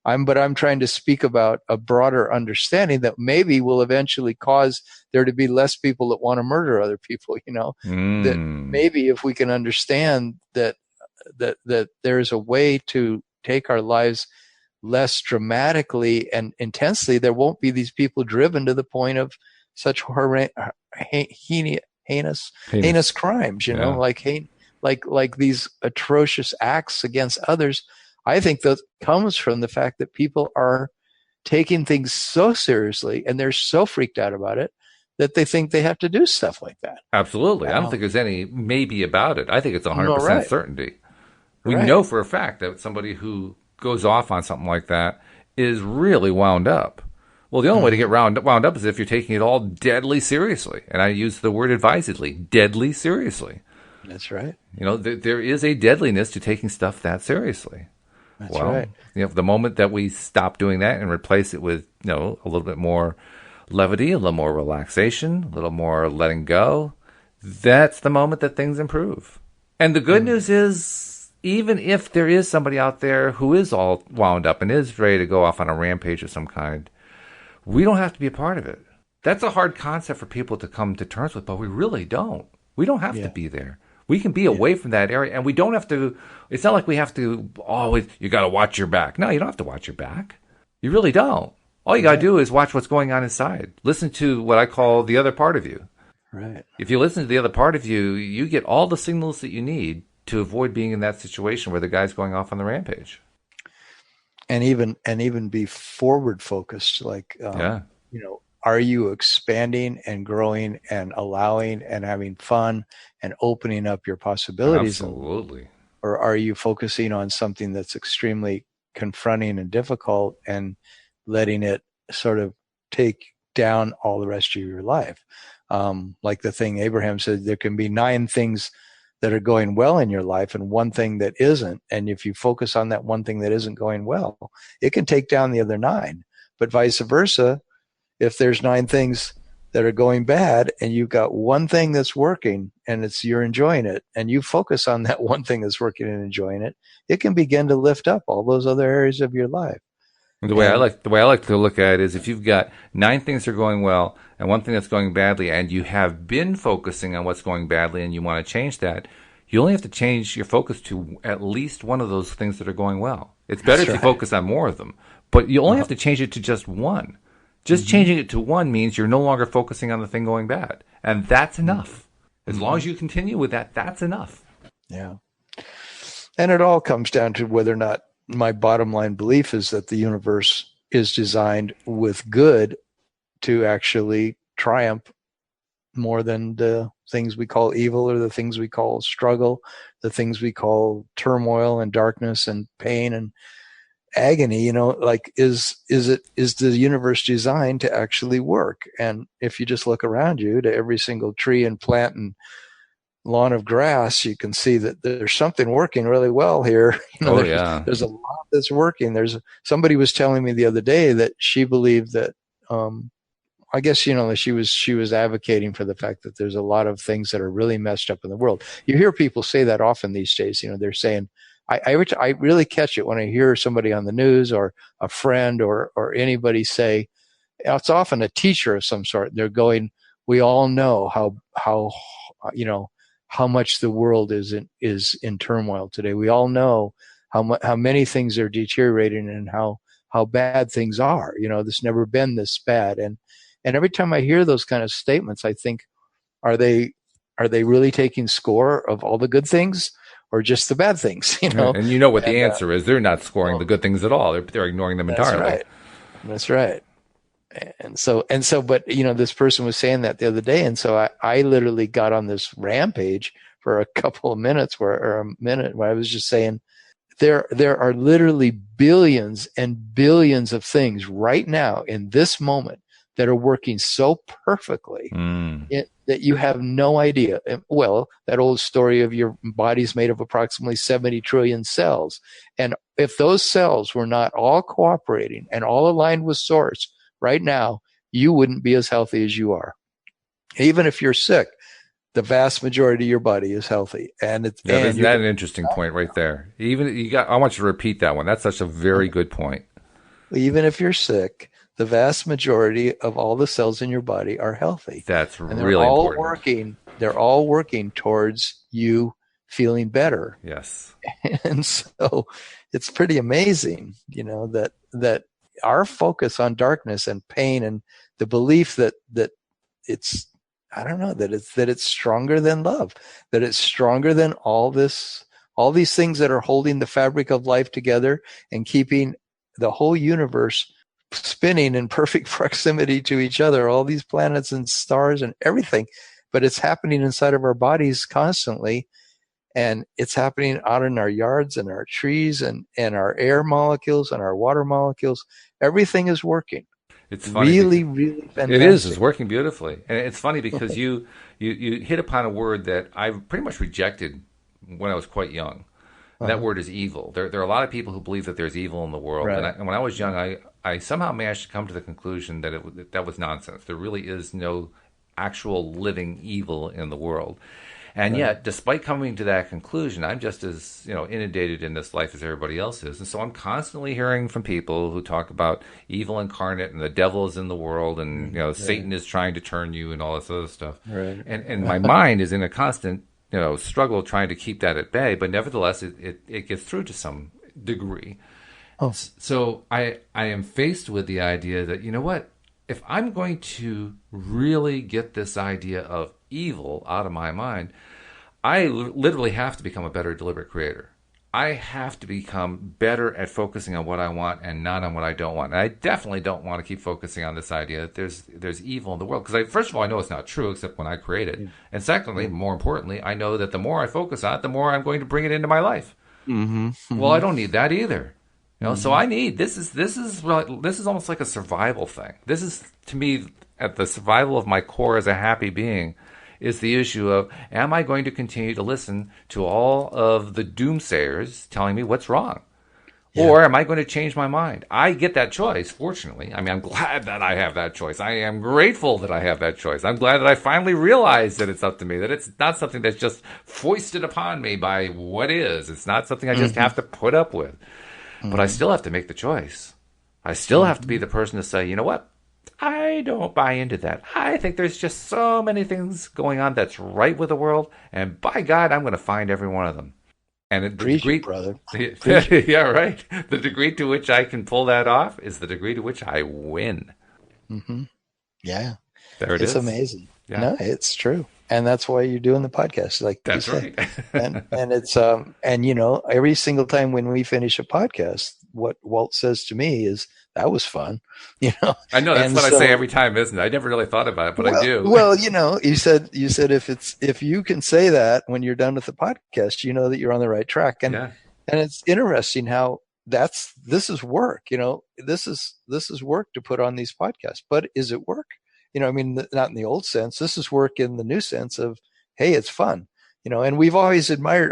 I'm trying to speak about a broader understanding that maybe will eventually cause there to be less people that want to murder other people, that Mm. maybe if we can understand that there's a way to take our lives less dramatically and intensely, there won't be these people driven to the point of such heinous Heinous. crimes, Yeah. like these atrocious acts against others. I think that comes from the fact that people are taking things so seriously and they're so freaked out about it that they think they have to do stuff like that. Absolutely. I don't think there's any maybe about it. I think it's No, 100% right, certainty. We right. know for a fact that somebody who goes off on something like that is really wound up. Well, the only way to get Mm-hmm. wound up is if you're taking it all deadly seriously. And I use the word advisedly, deadly seriously. That's right. There is a deadliness to taking stuff that seriously. That's Well, right. the moment that we stop doing that and replace it with, a little bit more levity, a little more relaxation, a little more letting go, that's the moment that things improve. And the good Mm. news is, even if there is somebody out there who is all wound up and is ready to go off on a rampage of some kind, we don't have to be a part of it. That's a hard concept for people to come to terms with, but we really don't. We don't have to Yeah. be there. We can be Yeah. away from that area, and we don't have to. It's not like we have to always, you got to watch your back. No, you don't have to watch your back. You really don't. All you got to Right. do is watch what's going on inside. Listen to what I call the other part of you. Right. If you listen to the other part of you, you get all the signals that you need to avoid being in that situation where the guy's going off on the rampage. And even be forward focused, like Yeah, are you expanding and growing and allowing and having fun and opening up your possibilities, and absolutely. or are you focusing on something that's extremely confronting and difficult and letting it sort of take down all the rest of your life? Like the thing Abraham said, there can be 9 things that are going well in your life and one thing that isn't. And if you focus on that one thing that isn't going well, it can take down the other 9. But vice versa, if there's 9 things that are going bad and you've got one thing that's working and you're enjoying it, and you focus on that one thing that's working and enjoying it, it can begin to lift up all those other areas of your life. And The way I like to look at it is if you've got 9 things that are going well and one thing that's going badly, and you have been focusing on what's going badly and you want to change that, you only have to change your focus to at least one of those things that are going well. It's better that's if you right. focus on more of them, but you only Uh-huh. have to change it to just one. Just Mm-hmm. changing it to one means you're no longer focusing on the thing going bad, and that's enough. As long Mm-hmm. as you continue with that, that's enough. Yeah. And it all comes down to whether or not my bottom line belief is that the universe is designed with good to actually triumph more than the things we call evil or the things we call struggle, the things we call turmoil and darkness and pain and agony. Like is the universe designed to actually work? And if you just look around you to every single tree and plant and lawn of grass, you can see that there's something working really well here. Oh There's yeah. there's a lot that's working. There's somebody was telling me the other day that she believed that I guess she was advocating for the fact that there's a lot of things that are really messed up in the world. You hear people say that often these days. They're saying, I really catch it when I hear somebody on the news or a friend or anybody say, it's often a teacher of some sort. They're going, we all know how you know how much the world is in turmoil today. We all know how many things are deteriorating and how bad things are. There's never been this bad. And every time I hear those kind of statements, I think, are they really taking score of all the good things or just the bad things? Yeah, and you know what the And answer is. They're not scoring the well, good things at all. They're ignoring them that's entirely. right. That's right. But this person was saying that the other day, and so I literally got on this rampage for a couple of minutes, or a minute, where I was just saying there are literally billions and billions of things right now in this moment that are working so perfectly Mm. that you have no idea. Well, that old story of your body's made of approximately 70 trillion cells. And if those cells were not all cooperating and all aligned with source right now, you wouldn't be as healthy as you are. Even if you're sick, the vast majority of your body is healthy. Yeah, And isn't you're that going an interesting point right there? Even you got. I want you to repeat that one. That's such a very good point. even if you're sick, the vast majority of all the cells in your body are healthy. That's And they're really all important. working towards you feeling better. Yes. And so it's pretty amazing, that our focus on darkness and pain and the belief that it's I don't know, that it's stronger than love, that it's stronger than all these things that are holding the fabric of life together and keeping the whole universe spinning in perfect proximity to each other, all these planets and stars and everything. But it's happening inside of our bodies constantly, and it's happening out in our yards and our trees and our air molecules and our water molecules. Everything is working It's funny because really, really it is. It's fantastic. working beautifully, and it's funny because you hit upon a word that I pretty much rejected when I was quite young. And that Uh-huh. word is evil. There are a lot of people who believe that there's evil in the world, Right. and when I was young, I somehow managed to come to the conclusion that that was nonsense. There really is no actual living evil in the world. And Right. yet, despite coming to that conclusion, I'm just as inundated in this life as everybody else is, and so I'm constantly hearing from people who talk about evil incarnate and the devil is in the world, and Right. Satan is trying to turn you and all this other stuff. Right. And my mind is in a constant struggle trying to keep that at bay, but nevertheless, it gets through to some degree. Oh, So I am faced with the idea that, you know what? If I'm going to really get this idea of evil out of my mind, I literally have to become a better deliberate creator. I have to become better at focusing on what I want and not on what I don't want. And I definitely don't want to keep focusing on this idea that there's evil in the world, because first of all, I know it's not true except when I create it, yeah. and secondly, more importantly, I know that the more I focus on it, the more I'm going to bring it into my life. Mm-hmm. Well, I Mm-hmm. don't need that either. So Mm-hmm. I need this is almost like a survival thing. This is, to me, at the survival of my core as a happy being, is the issue of, am I going to continue to listen to all of the doomsayers telling me what's wrong? Yeah. Or am I going to change my mind? I get that choice, fortunately. I mean, I'm glad that I have that choice. I am grateful that I have that choice. I'm glad that I finally realized that it's up to me, that it's not something that's just foisted upon me by what is. It's not something I just Mm-hmm. have to put up with. But I Mm-hmm. still have to make the choice. I still have to be Mm-hmm. the person to say, you know what? I don't buy into that. I think there's just so many things going on that's right with the world, and by God, I'm going to find every one of them. And the Preach it, degree, brother. Preach it. yeah, right. The degree to which I can pull that off is the degree to which I win. Mm-hmm. Yeah. There it It's is. amazing. Yeah, No, it's true. And that's why you're doing the podcast, like you that's say. right. And it's and every single time when we finish a podcast, what Walt says to me is that was fun, you know. I know that's And what I say so every time, isn't it? I never really thought about it, but I well do. well, you said if you can say that when you're done with the podcast, you know that you're on the right track. Yeah. And it's interesting how this is work, this is work to put on these podcasts. But is it work? I mean, not in the old sense. This is work in the new sense of, hey, it's fun. And I've always admired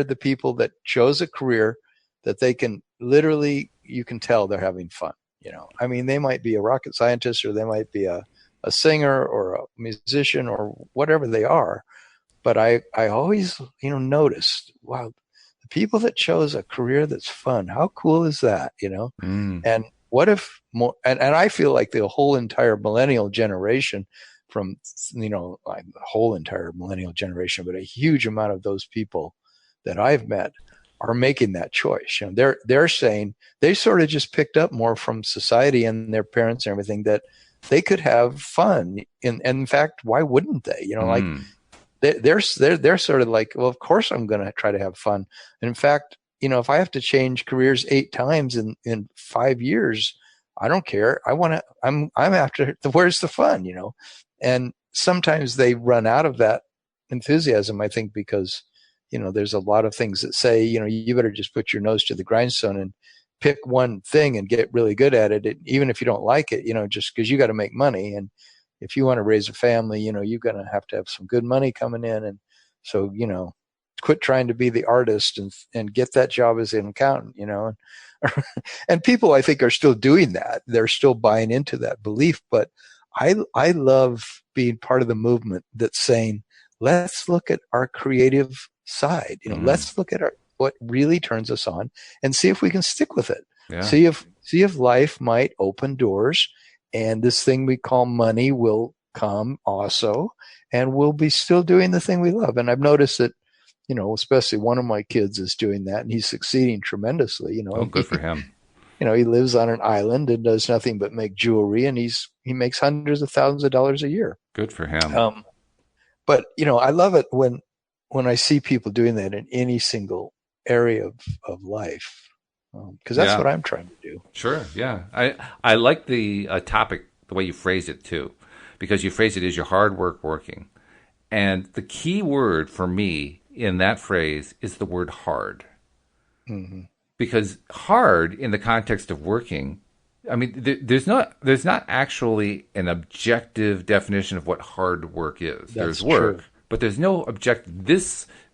the people that chose a career that they can literally, you can tell they're having fun. I mean, they might be a rocket scientist, or they might be a singer or a musician or whatever they are. But I always, noticed, wow, the people that chose a career that's fun, how cool is that? Mm. And what if more, and I feel like the whole entire millennial generation from, like the whole entire millennial generation, but a huge amount of those people that I've met are making that choice. They're saying they sort of just picked up more from society and their parents and everything, that they could have fun. And in fact, why wouldn't they? Like Mm. they're sort of like, well, of course I'm going to try to have fun. And in fact, if I have to change careers 8 times in 5 years, I don't care. I'm after where's the fun. And sometimes they run out of that enthusiasm, I think, because there's a lot of things that say, you better just put your nose to the grindstone and pick one thing and get really good at it, even if you don't like it, just because you got to make money. And if you want to raise a family, you're going to have some good money coming in. And so, quit trying to be the artist and get that job as an accountant. And people, I think, are still doing that. They're still buying into that belief. But I love being part of the movement that's saying, let's look at our creative side. Mm. Let's look at what really turns us on and see if we can stick with it. Yeah. See if life might open doors, and this thing we call money will come also, and we'll be still doing the thing we love. And I've noticed that, especially one of my kids is doing that, and he's succeeding tremendously. Oh, good for him. He lives on an island and does nothing but make jewelry, and he makes hundreds of thousands of dollars a year. Good for him. But I love it when I see people doing that in any single area of life, because that's Yeah. what I'm trying to do. Sure. Yeah. I like the topic, the way you phrase it too, because you phrase it as your hard work working. And the key word for me in that phrase is the word hard. Mm-hmm. Because hard in the context of working, I mean, there's not actually an objective definition of what hard work is. That's There's work, true. but there's no objective.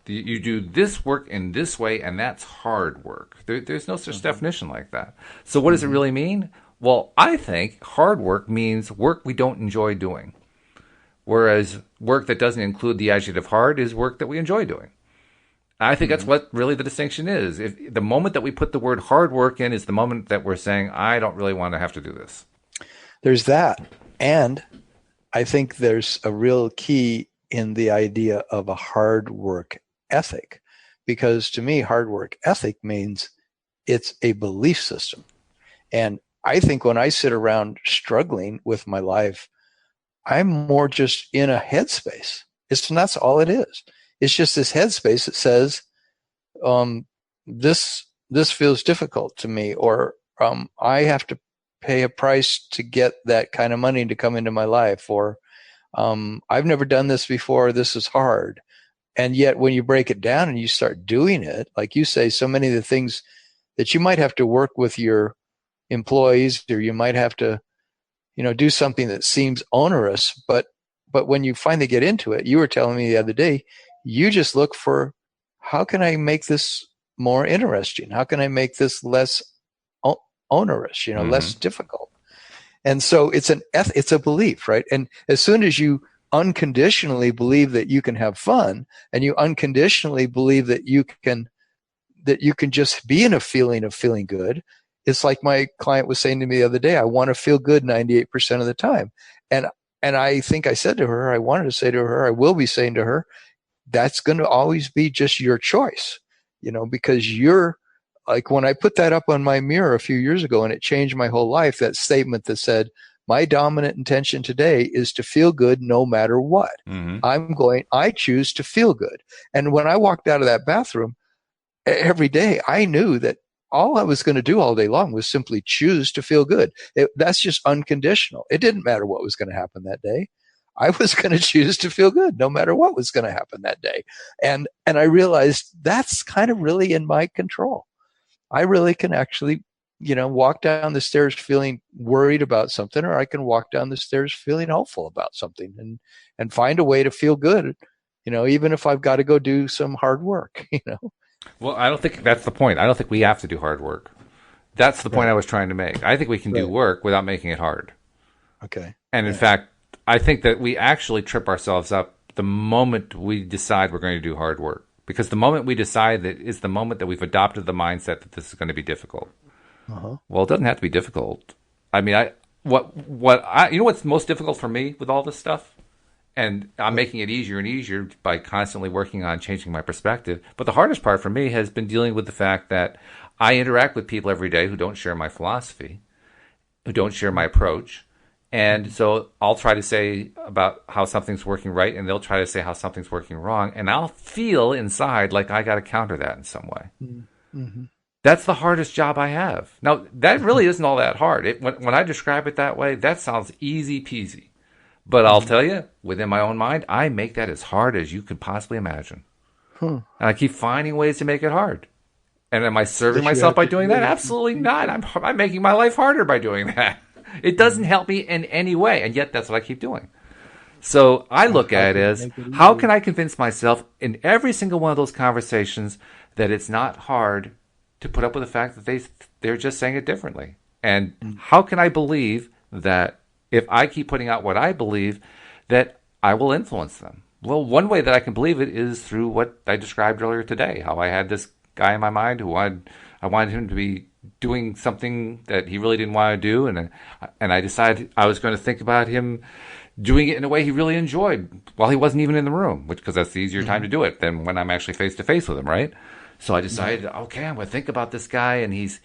You do this work in this way, and that's hard work. There's no such Mm-hmm. definition like that. So what does it Mm-hmm. really mean? Well, I think hard work means work we don't enjoy doing, whereas work that doesn't include the adjective hard is work that we enjoy doing. I think that's Mm-hmm. what really the distinction is. If the moment that we put the word hard work in is the moment that we're saying, I don't really want to have to do this. There's that. And I think there's a real key in the idea of a hard work ethic, because to me, hard work ethic means It's a belief system. And I think when I sit around struggling with my life, I'm more just in a headspace. That's all it is. It's just this headspace that says, um, this feels difficult to me, or I have to pay a price to get that kind of money to come into my life, or I've never done this before. This is hard. And yet, when you break it down and you start doing it, like you say, so many of the things that you might have to work with your employees, or you might have to, do something that seems onerous, but when you finally get into it, you were telling me the other day, you just look for, how can I make this more interesting? How can I make this less onerous, Mm-hmm. less difficult? And so it's a belief, right? And as soon as you unconditionally believe that you can have fun, and you unconditionally believe that you can just be in a feeling of feeling good. It's like my client was saying to me the other day, I want to feel good 98% of the time. And and I think I said to her, I wanted to say to her, I will be saying to her, that's going to always be just your choice, because you're like, when I put that up on my mirror a few years ago and it changed my whole life, that statement that said, my dominant intention today is to feel good no matter what. Mm-hmm. I choose to feel good. And when I walked out of that bathroom every day, I knew that all I was going to do all day long was simply choose to feel good. That's just unconditional. It didn't matter what was going to happen that day. I was going to choose to feel good no matter what was going to happen that day. And I realized that's kind of really in my control. I really can actually, walk down the stairs feeling worried about something, or I can walk down the stairs feeling hopeful about something, and find a way to feel good, even if I've got to go do some hard work. Well, I don't think that's the point. I don't think we have to do hard work. That's the point Right. I was trying to make. I think we can do Right. work without making it hard. Okay. And in Yeah. fact, I think that we actually trip ourselves up the moment we decide we're going to do hard work. Because the moment we decide that is the moment that we've adopted the mindset that this is going to be difficult. Uh-huh. Well, it doesn't have to be difficult. I mean, what's most difficult for me with all this stuff? And I'm making it easier and easier by constantly working on changing my perspective. But the hardest part for me has been dealing with the fact that I interact with people every day who don't share my philosophy, who don't share my approach. And so I'll try to say about how something's working right, and they'll try to say how something's working wrong. And I'll feel inside like I got to counter that in some way. Mm-hmm. That's the hardest job I have. Now, that really isn't all that hard. When I describe it that way, that sounds easy peasy. But I'll Mm-hmm. tell you, within my own mind, I make that as hard as you could possibly imagine. Huh. And I keep finding ways to make it hard. And am I serving Guess you myself have by to doing do that? it. Absolutely not. I'm making my life harder by doing that. It doesn't help me in any way. And yet that's what I keep doing. So I look How at it can you as, make it how can easier? I convince myself in every single one of those conversations that it's not hard to put up with the fact that they're just saying it differently? And how can I believe that if I keep putting out what I believe, that I will influence them? Well, one way that I can believe it is through what I described earlier today, how I had this guy in my mind I wanted him to be doing something that he really didn't want to do, and I decided I was going to think about him doing it in a way he really enjoyed while he wasn't even in the room, which because that's the easier time Mm-hmm. to do it than when I'm actually face to face with him, right? So I Right. decided, okay, I'm going to think about this guy, and he's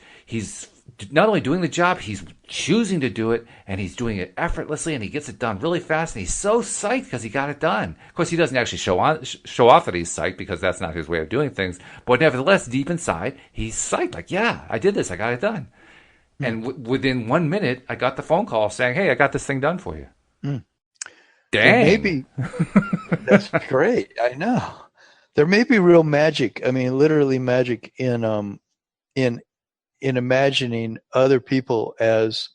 not only doing the job, he's choosing to do it, and he's doing it effortlessly, and he gets it done really fast, and he's so psyched because he got it done. Of course, he doesn't actually show off that he's psyched because that's not his way of doing things, but nevertheless, deep inside, he's psyched. Like, yeah, I did this, I got it done. And within 1 minute, I got the phone call saying, hey, I got this thing done for you. Mm. There may Dang. be, that's great. I know. There may be real magic. I mean, literally magic in in imagining other people as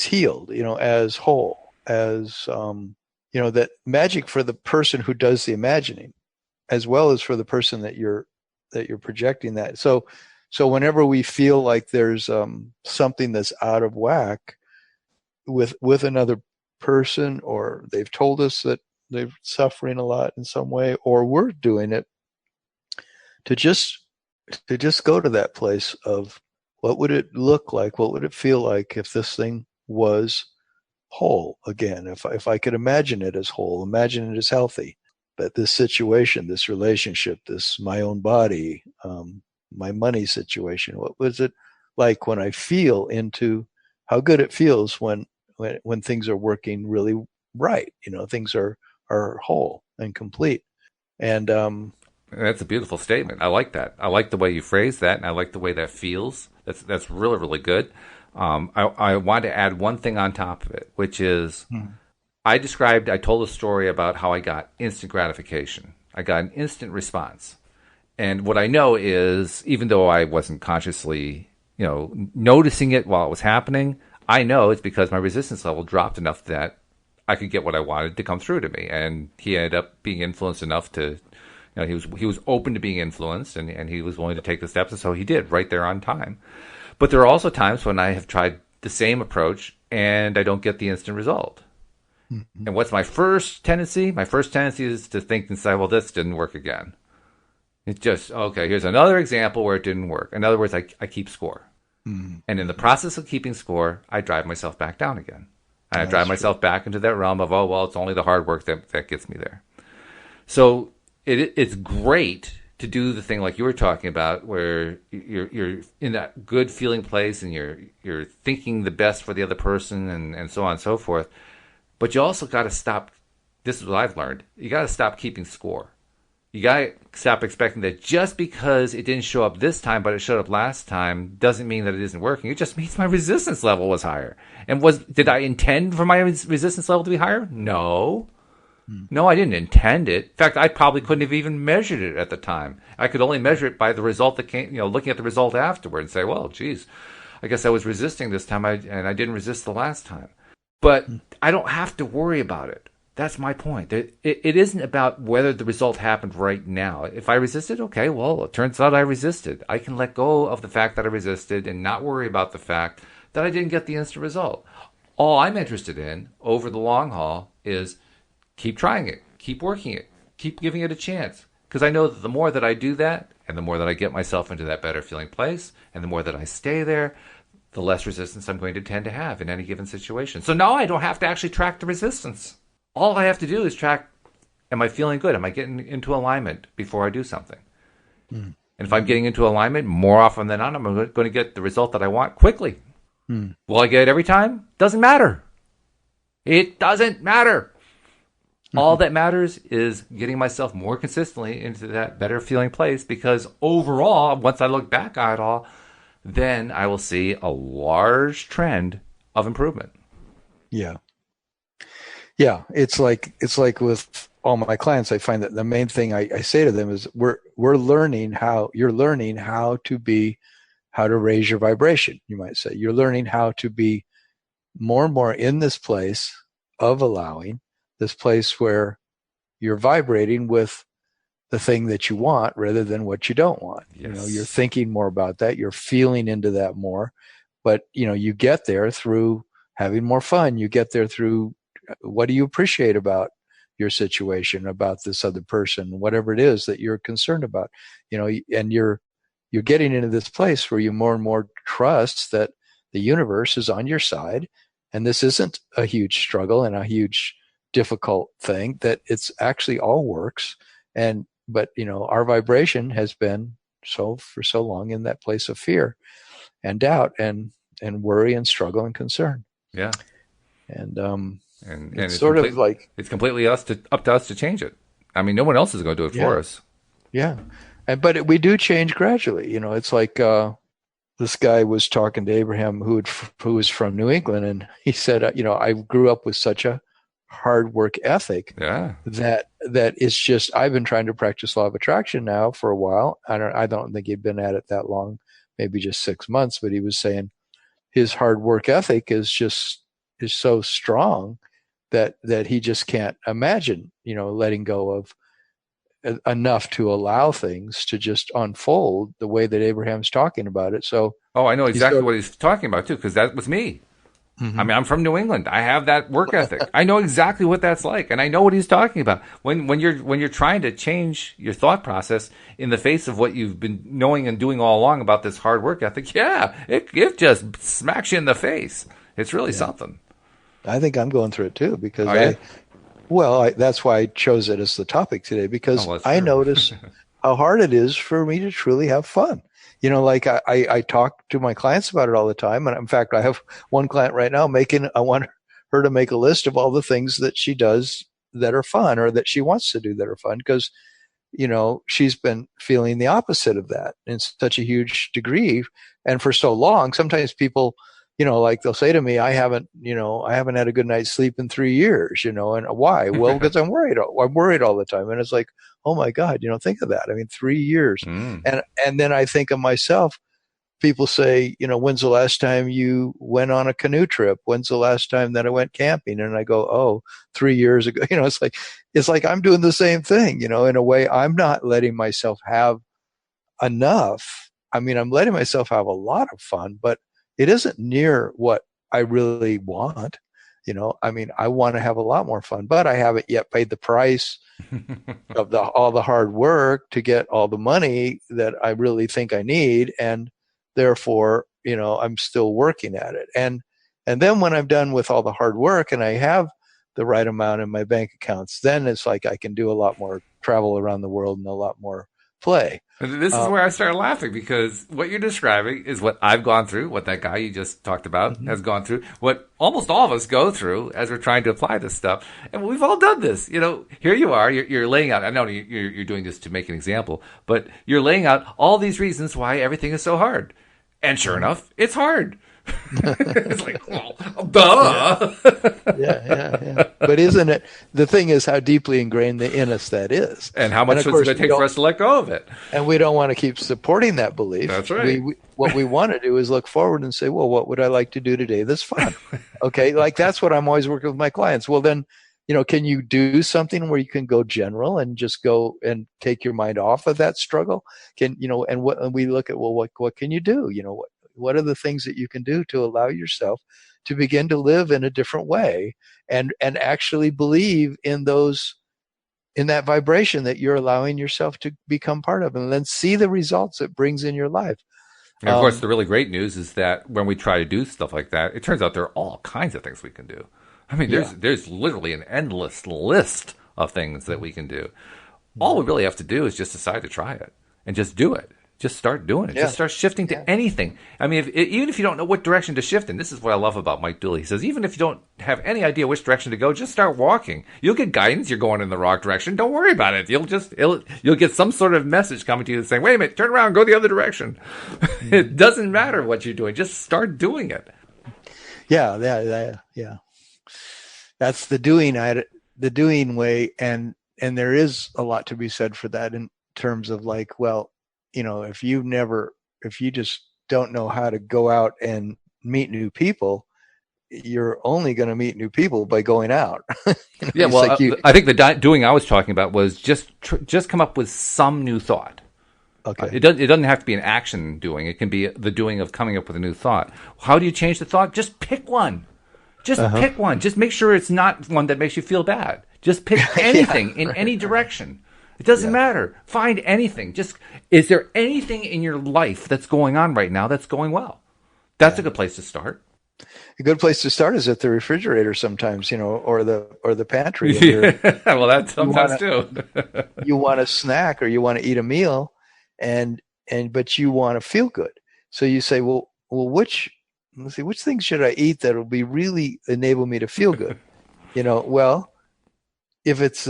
healed, as whole, as that magic for the person who does the imagining, as well as for the person that you're projecting that. So whenever we feel like there's something that's out of whack with another person, or they've told us that they're suffering a lot in some way, or we're doing it, to just go to that place of, what would it look like, what would it feel like if this thing was whole again, if I could imagine it as whole, imagine it as healthy, that this situation, this relationship, this my own body, my money situation? What was it like when I feel into how good it feels when things are working really right? Things are whole and complete. And That's a beautiful statement. I like that. I like the way you phrase that, and I like the way that feels. That's really really good. I want to add one thing on top of it, which is I told a story about how I got instant gratification. I got an instant response. And what I know is, even though I wasn't consciously, noticing it while it was happening, I know it's because my resistance level dropped enough that I could get what I wanted to come through to me. And he ended up being influenced enough to, he was open to being influenced, and he was willing to take the steps. And so he did right there on time. But there are also times when I have tried the same approach and I don't get the instant result. mm-hmm. And what's my first tendency? My first tendency is to think and say, well, this didn't work again. It's just, okay, here's another example where it didn't work. In other words, I keep score. And in the process of keeping score, I drive myself back down again. And I drive myself back into that realm of, oh, well, it's only the hard work that gets me there. So it's great to do the thing like you were talking about, where you're in that good feeling place and you're thinking the best for the other person and so on and so forth. But you also got to stop. This is what I've learned. You got to stop keeping score. You got to stop expecting that just because it didn't show up this time, but it showed up last time, doesn't mean that it isn't working. It just means my resistance level was higher. And did I intend for my resistance level to be higher? No. No, I didn't intend it. In fact, I probably couldn't have even measured it at the time. I could only measure it by the result that came, looking at the result afterward and say, well, geez, I guess I was resisting this time and I didn't resist the last time. But I don't have to worry about it. That's my point. It isn't about whether the result happened right now. If I resisted, okay, well, it turns out I resisted. I can let go of the fact that I resisted and not worry about the fact that I didn't get the instant result. All I'm interested in over the long haul is keep trying it, keep working it, keep giving it a chance. Because I know that the more that I do that, and the more that I get myself into that better feeling place, and the more that I stay there, the less resistance I'm going to tend to have in any given situation. So now I don't have to actually track the resistance. All I have to do is track, am I feeling good? Am I getting into alignment before I do something? And if I'm getting into alignment, more often than not, I'm going to get the result that I want quickly. Will I get it every time? Doesn't matter. It doesn't matter. All that matters is getting myself more consistently into that better feeling place, because overall, once I look back at it all, then I will see a large trend of improvement. Yeah. Yeah, it's like with all my clients, I find that the main thing I say to them is you're learning how to raise your vibration, you might say. You're learning how to be more and more in this place of allowing, this place where you're vibrating with the thing that you want rather than what you don't want. Yes. You're thinking more about that, you're feeling into that more, but you get there through having more fun. You get there through what do you appreciate about your situation, about this other person, whatever it is that you're concerned about, and you're getting into this place where you more and more trust that the universe is on your side, and this isn't a huge struggle and a huge difficult thing, that it's actually all works. But our vibration has been for so long in that place of fear and doubt and worry and struggle and concern. Yeah. And it's sort of like it's completely up to us to change it. I mean, no one else is going to do it for us. Yeah, but we do change gradually. It's like this guy was talking to Abraham, who was from New England, and he said, I grew up with such a hard work ethic that it's just, I've been trying to practice law of attraction now for a while. I don't think he'd been at it that long, maybe just 6 months, but he was saying his hard work ethic is so strong that he just can't imagine, letting go of enough to allow things to just unfold the way that Abraham's talking about it. So, I know exactly what he's talking about too, because that was me. Mm-hmm. I mean, I'm from New England. I have that work ethic. I know exactly what that's like, and I know what he's talking about. When you're trying to change your thought process in the face of what you've been knowing and doing all along about this hard work ethic, it just smacks you in the face. It's really something. I think I'm going through it too, because that's why I chose it as the topic today, because I notice how hard it is for me to truly have fun. like I talk to my clients about it all the time. And in fact, I have one client right now I want her to make a list of all the things that she does that are fun or that she wants to do that are fun because, she's been feeling the opposite of that in such a huge degree. And for so long, sometimes people, like they'll say to me, I haven't had a good night's sleep in 3 years, and why? Well, because I'm worried. I'm worried all the time. And it's like, oh my God, think of that. I mean, 3 years. Mm. And then I think of myself, people say, when's the last time you went on a canoe trip? When's the last time that I went camping? And I go, oh, 3 years ago. It's like I'm doing the same thing, in a way. I'm not letting myself have enough. I mean, I'm letting myself have a lot of fun, but it isn't near what I really want. I mean, I want to have a lot more fun, but I haven't yet paid the price of all the hard work to get all the money that I really think I need. And therefore, I'm still working at it. And then when I'm done with all the hard work and I have the right amount in my bank accounts, then it's like I can do a lot more travel around the world and a lot more play. This is where I started laughing because what you're describing is what I've gone through, what that guy you just talked about has gone through, what almost all of us go through as we're trying to apply this stuff. And we've all done this. Here you are, you're laying out, I know you're doing this to make an example, but you're laying out all these reasons why everything is so hard. And sure enough, it's hard. It's like, well, duh. Yeah. But isn't it? The thing is how deeply ingrained in us that is, and how much it's going to take for us to let go of it. And we don't want to keep supporting that belief. That's right. What we want to do is look forward and say, well, what would I like to do today that's fun? Okay, like that's what I'm always working with my clients. Well, then, can you do something where you can go general and just go and take your mind off of that struggle? And we look at, well, what can you do? What are the things that you can do to allow yourself to begin to live in a different way and actually believe in that vibration that you're allowing yourself to become part of, and then see the results it brings in your life. And of course, the really great news is that when we try to do stuff like that, it turns out there are all kinds of things we can do. I mean, there's literally an endless list of things that we can do. All we really have to do is just decide to try it and just do it. Just start doing it. Yeah. Just start shifting to anything. I mean, even if you don't know what direction to shift in, this is what I love about Mike Dooley. He says, even if you don't have any idea which direction to go, just start walking. You'll get guidance. You're going in the wrong direction. Don't worry about it. You'll get some sort of message coming to you saying, wait a minute, turn around, go the other direction. It doesn't matter what you're doing. Just start doing it. Yeah. That's the doing way. And there is a lot to be said for that in terms of like, well, if you just don't know how to go out and meet new people, you're only going to meet new people by going out. Yeah, well, I think the doing I was talking about was just come up with some new thought. Okay. It doesn't have to be an action doing. It can be the doing of coming up with a new thought. How do you change the thought? Just pick one. Just pick one. Just make sure it's not one that makes you feel bad. Just pick anything in any direction. It doesn't matter. Find anything. Is there anything in your life that's going on right now that's going well? That's a good place to start. A good place to start is at the refrigerator sometimes, or the pantry. Well, that sometimes too. You want a snack or you want to eat a meal, but you want to feel good. So you say, well, which things should I eat that will be really enable me to feel good? Well, if it's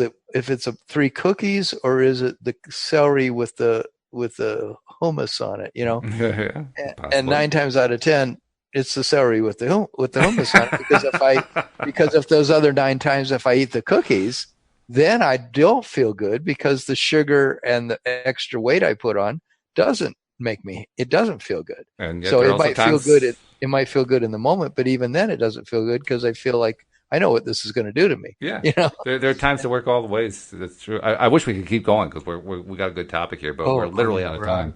a 3 cookies, or is it the celery with the hummus on it? And 9 times out of 10, it's the celery with the hummus on it. Because if those other 9 times if I eat the cookies, then I don't feel good because the sugar and the extra weight I put on doesn't feel good. And so it might feel good. It might feel good in the moment, but even then it doesn't feel good because I feel like I know what this is going to do to me. Yeah, there are times to work all the ways. That's true. I wish we could keep going because we got a good topic here, but we're literally out of time.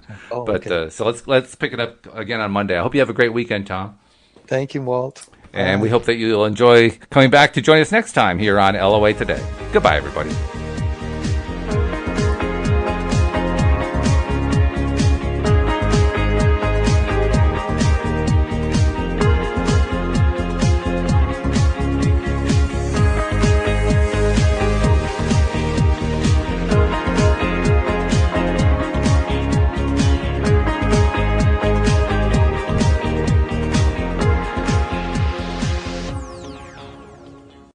So let's pick it up again on Monday. I hope you have a great weekend, Tom. Thank you, Walt. And we hope that you'll enjoy coming back to join us next time here on LOA Today. Goodbye, everybody.